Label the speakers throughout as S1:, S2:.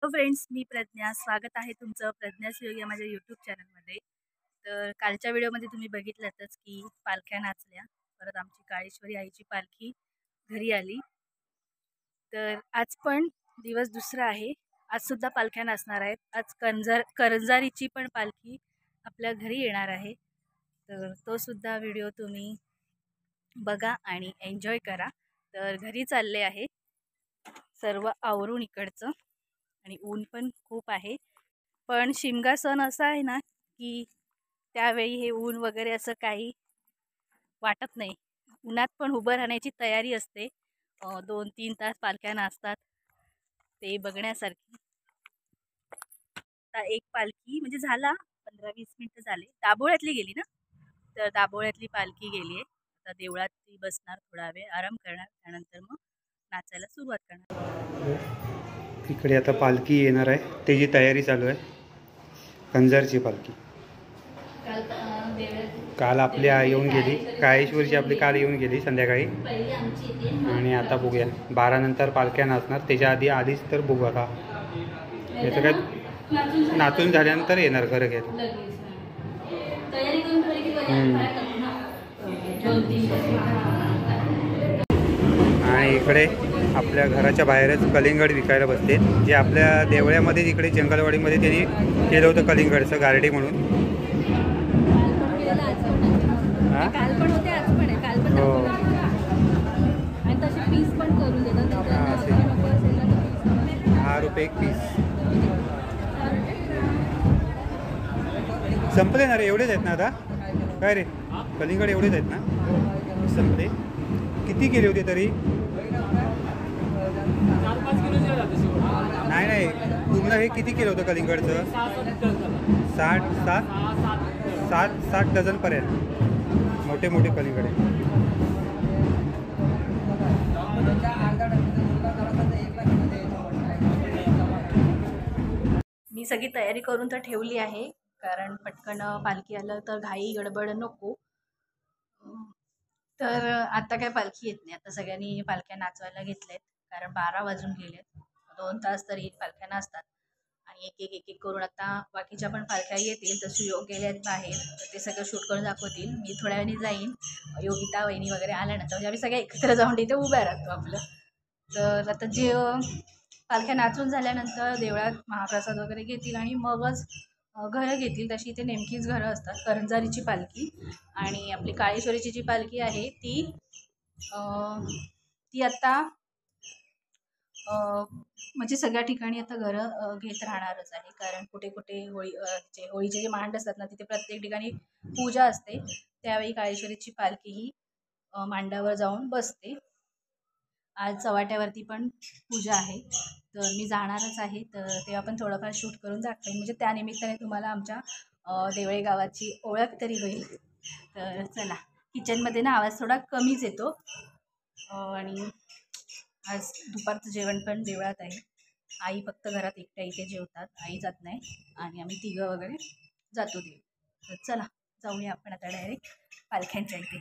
S1: Hello friends, मी प्रज्ञा. स्वागत आहे तुमचं प्रज्ञास योग या माझ्या यूट्यूब चॅनलमध्ये. तर कालच्या व्हिडिओमध्ये तुम्ही बघितलंतच की पालख्या नाचल्या. परत आमची काळेश्वरी आईची पालखी घरी आली. तर आज पण दिवस दुसरा आहे. आजसुद्धा पालख्या नाचणार आहेत. आज करंजारीची पण पालखी आपल्या घरी येणार आहे. तर तो सुद्धा व्हिडिओ तुम्ही बघा आणि एन्जॉय करा. तर घरी चालले आहे सर्व आवरून इकडचं, आणि ऊन पण खूप आहे. पण शिमगा सण असा आहे ना की त्यावेळी हे ऊन वगैरे असं काही वाटत नाही. उन्हात पण उभं राहण्याची तयारी असते. 2-3 तास पालख्या नाचतात, ते बघण्यासारखी. आता एक पालखी म्हणजे झाला 15-20 मिनटं झाले. दाभोळ्यातली गेली ना, तर दाभोळ्यातली पालखी गेली आहे. आता देवळात ती बसणार, थोडा वेळ आराम करणार, त्यानंतर मग नाचायला सुरुवात करणार.
S2: इकडे आता पालखी येणार आहे, त्याची तयारी चालू आहे. कंजारची पालखी काल आपली येऊन गेली. काळेश्वरची आपली काल येऊन गेली संध्याकाळी. आणि आता बघूया 12 नंतर पालख्या नाचणार. त्याच्या आधीच तर बघू आता. याचं काय नाचून झाल्यानंतर येणार घरं घ्यायला. आणि इकडे आपल्या घराच्या बाहेरच कलिंगड विकायला बसते, जे आपल्या देवळ्यामध्ये इकडे जंगलवाडीमध्ये त्यांनी केलं होतं कलिंगडचं गार्डे म्हणून. हो, 10 रुपये एक पीस. संपले ना रे, एवढेच आहेत ना आता. काय रे, कलिंगड एवढेच आहेत ना, संपले. किती केले होते तरी? नाही, पूर्ण हे किती केलं होतं कलिंगडचं? 60 डझनपर्यंत मोठे मोठे कलिंगड आहे.
S1: मी सगळी तयारी करून तर ठेवली आहे, कारण पटकन पालखी आलं तर घाई गडबड नको. तर आता काय पालखी येत नाही. आता सगळ्यांनी पालख्या नाचवायला घेतल्यात, कारण 12 वाजून गेलेत. 2 तास तरी पालख्या नाचतात. आणि एक एक करून आता बाकीच्या पण पालख्या येतील. तसे योग गेल्यात बाहेर, तर ते सगळं शूट करून दाखवतील. मी थोड्या वेळाने जाईन, योगिता वहिनी वगैरे आल्यानंतर, म्हणजे आम्ही सगळे एकत्र जाऊन तिथे उभ्या राहतो आपलं. तर आता जे पालख्या नाचून झाल्यानंतर देवळात महाप्रसाद वगैरे घेतील आणि मगच घरं घेतील. तशी इथे नेमकीच घरं असतात. करंजारीची पालखी आणि आपली काळेश्वरीची जी पालखी आहे ती आता म्हणजे सगळ्या ठिकाणी आता घरं घेत राहणारच आहे. कारण कुठे कुठे होळीचे जे मांड असतात ना, तिथे प्रत्येक ठिकाणी पूजा असते. त्यावेळी काळेश्वरीची पालखी ही मांडावर जाऊन बसते. आज चव्हाट्यावरती पण पूजा आहे, तर मी जाणारच आहे. तर तेव्हा पण थोडंफार शूट करून दाखवेन, म्हणजे त्यानिमित्ताने तुम्हाला आमच्या देवळे गावाची ओळख तरी होईल. तर चला, किचनमध्ये ना आवाज थोडा कमीच येतो. आणि आज दुपारचं जेवण पण देवळात आहे. आई फक्त घरात एकट्या इथे जेवतात, आई जात नाही, आणि आम्ही तिघं वगैरे जातो देव. तर चला जाऊया आपण आता डायरेक्ट पालख्यांच्या इथे.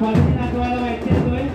S3: पालखी नाचवायला माहिती येतोय.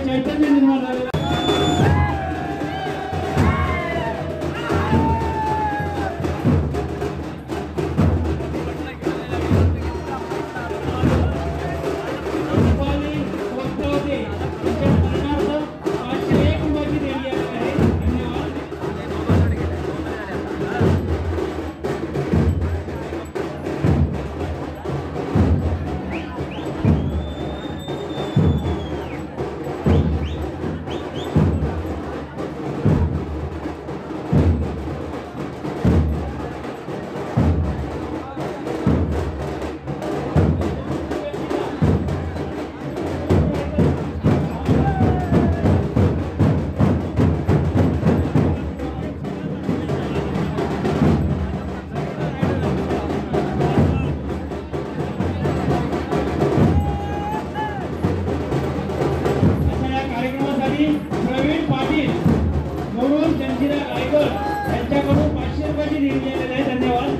S3: चैतन्य निर्माण झाले. प्रवीण पाटील म्हणून जंजिरा रायगड यांच्याकडून 500 रुपयाची देणगी आलेली आहे. धन्यवाद.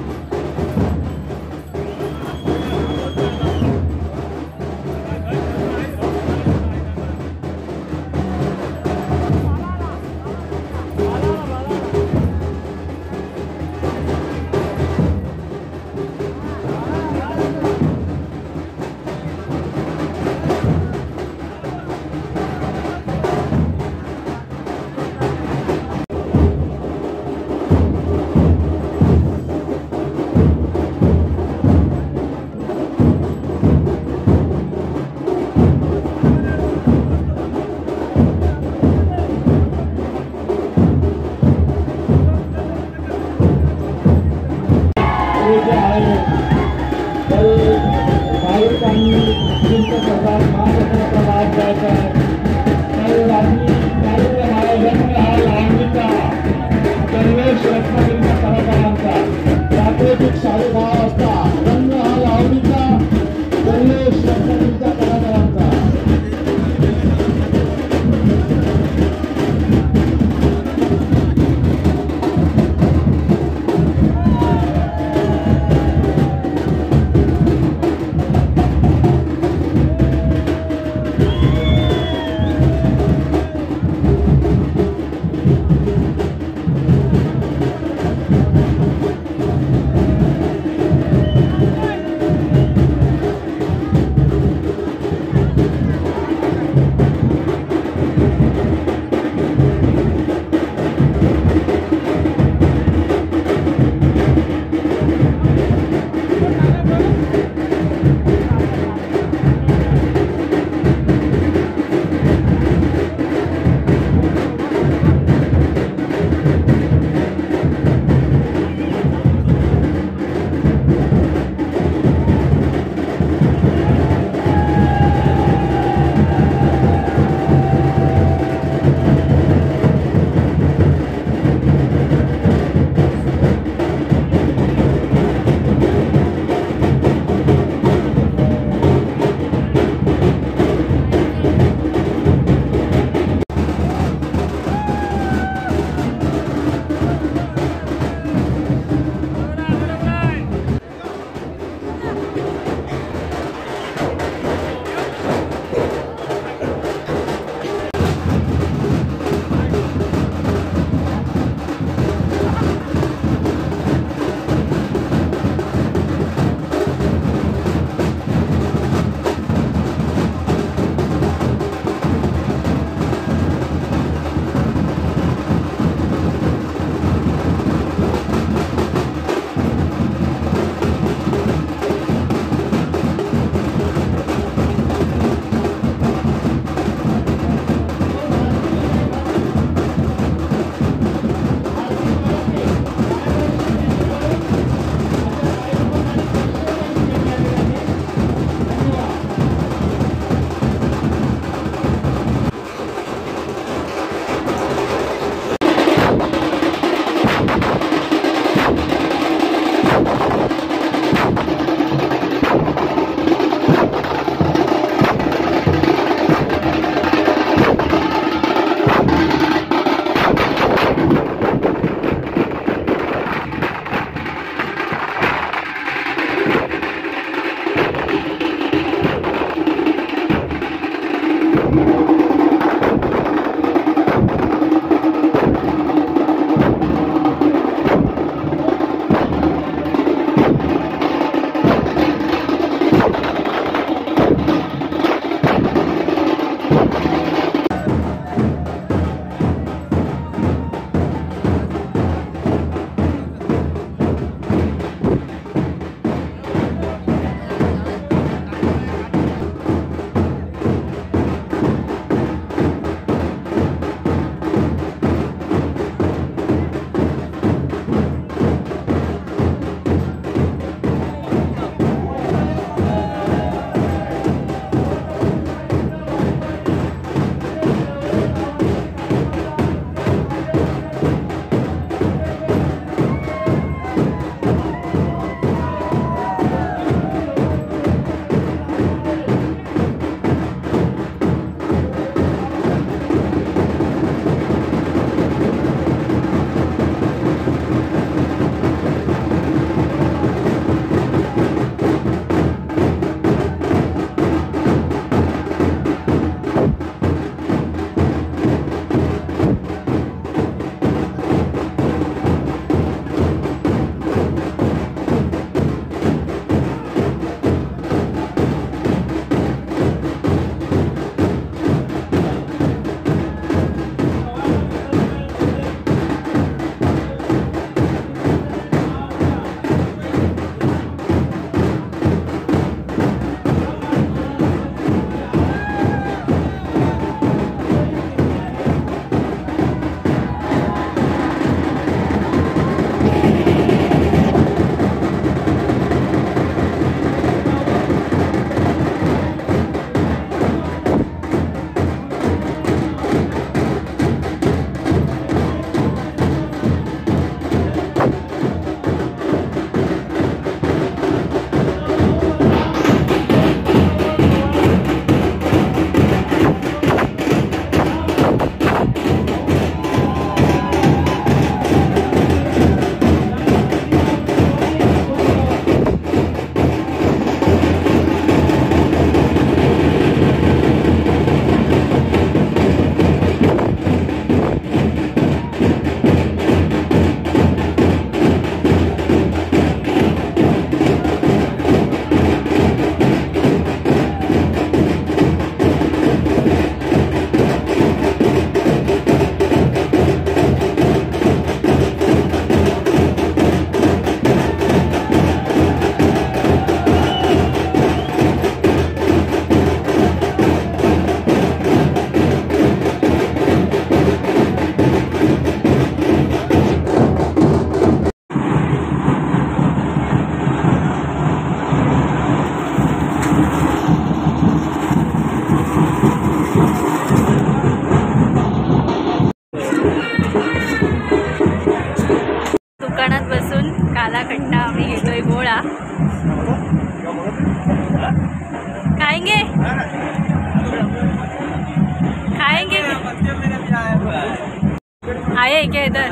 S1: आहे क्या इधर?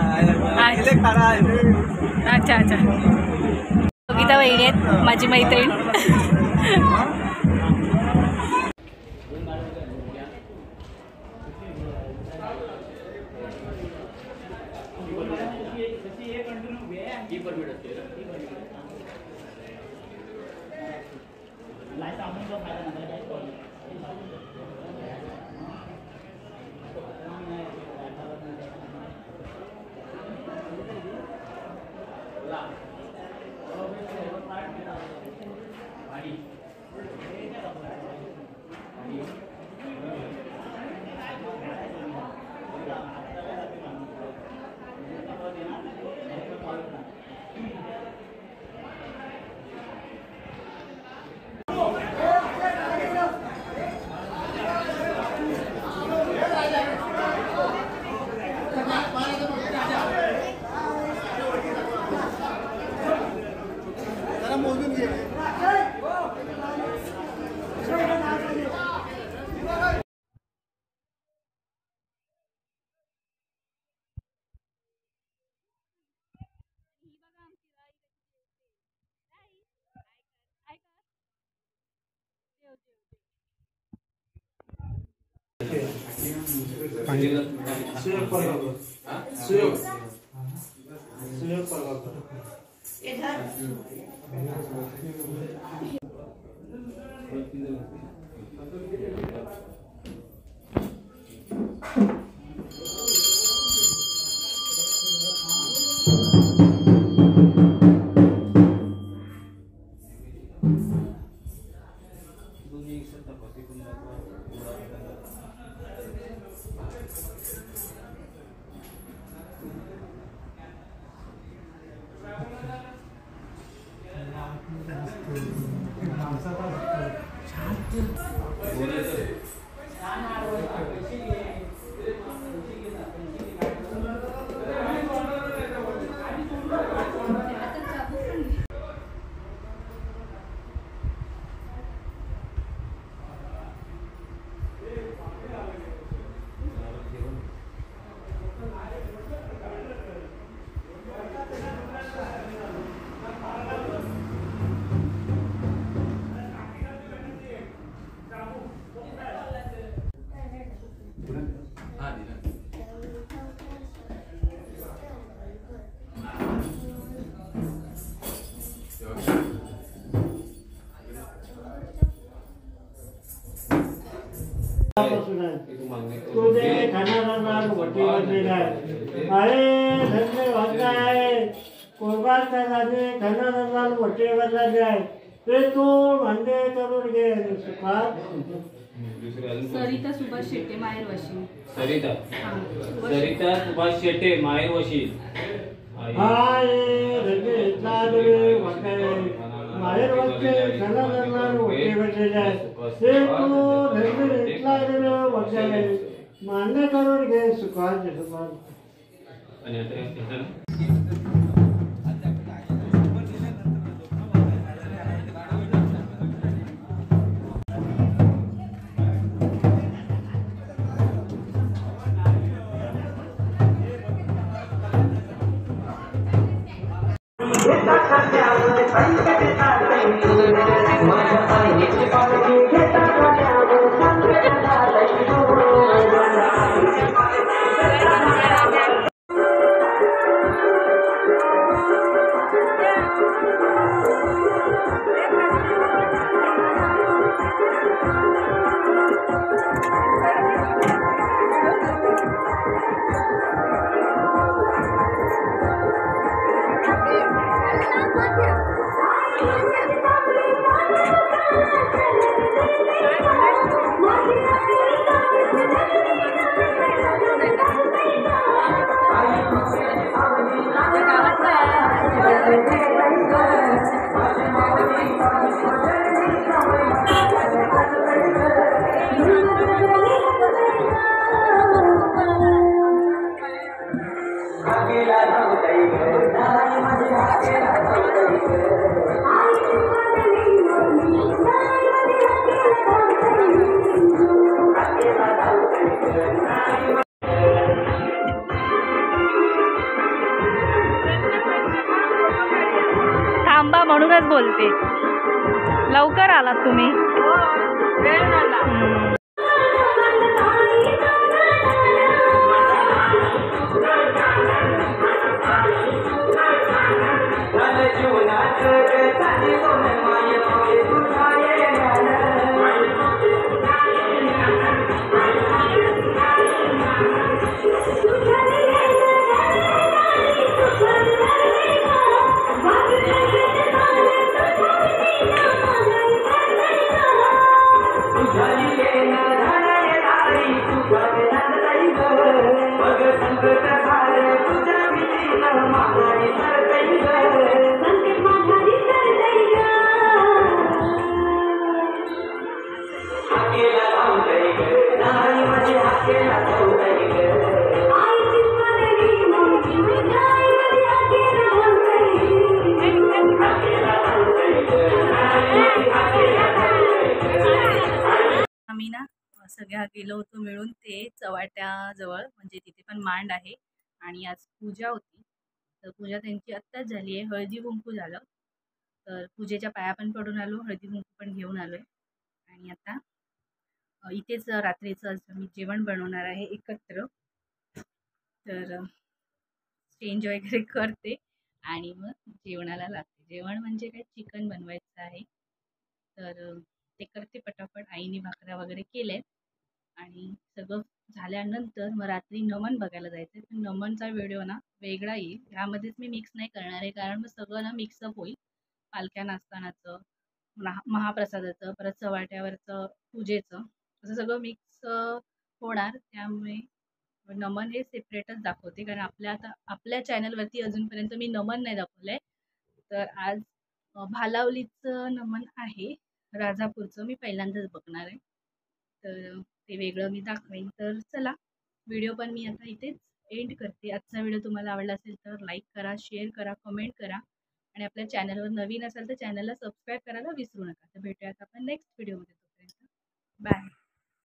S1: अच्छा अच्छा. गीता वहिनी आहेत माझी मैत्रीण.
S3: तुझे खाणारा वटीवर अरे धन्यवाद आहे कोरबाचा राजे खाणारा वटीवर आहे ते तू म्हणजे करून घे सुखात.
S1: सरिता सुभाष शेट्टे माहेर वाशी.
S4: सरिता सुभाष शेट्टे माहेर वशी.
S3: माहेर वरचे खाणारा वटीवर आहे ते तू मान्य करून घे सुखात सुखात.
S1: लांबा म्हणूनच बोलते. लवकर आलात तुम्ही. आम्ही ना सगळ्या गेलो होतो मिळून ते चव्हाट्याजवळ, म्हणजे तिथे पण मांड आहे आणि आज पूजा होती. तर पूजा त्यांची आत्ताच झाली आहे. हळदी कुंकू झालं, तर पूजेच्या पाया पण पडून आलो, हळदी कुंकू पण घेऊन आलो आहे. आणि आता इथेच रात्रीचं आज मी जेवण बनवणार आहे एकत्र. तर चेंज वगैरे करते आणि मग जेवणाला लागते. जेवण म्हणजे काय, चिकन बनवायचं आहे. तर ते करते पटापट. आईने भाकऱ्या वगैरे केल्यात आणि सगळं झाल्यानंतर मग रात्री नमन बघायला जायचं. पण नमनचा व्हिडिओ ना वेगळा येईल, ह्यामध्येच मी मिक्स नाही करणार आहे, कारण मग सगळं ना मिक्सअप होईल. पालख्या नाचतानाचं, महाप्रसादाचं, परत चव्हाट्यावरचं, पूजेचं, असं सगळं मिक्स होणार. त्यामुळे नमन हे सेपरेटच दाखवते, कारण आपल्या चॅनलवरती अजूनपर्यंत मी नमन नाही दाखवलं आहे. तर आज भालावलीचं नमन आहे, राजापूरचं, मी पहिल्यांदाच बघणार आहे. तर ते वेगळं मी दाखवेन. तर चला, व्हिडिओ पण मी आता इथेच एंड करते. आजचा व्हिडिओ तुम्हाला आवडला असेल तर लाईक करा, शेअर करा, कमेंट करा आणि आपल्या चॅनलवर नवीन असाल तर चॅनलला सबस्क्राईब करायला विसरू नका. तर भेटूयात आपण नेक्स्ट व्हिडिओमध्ये.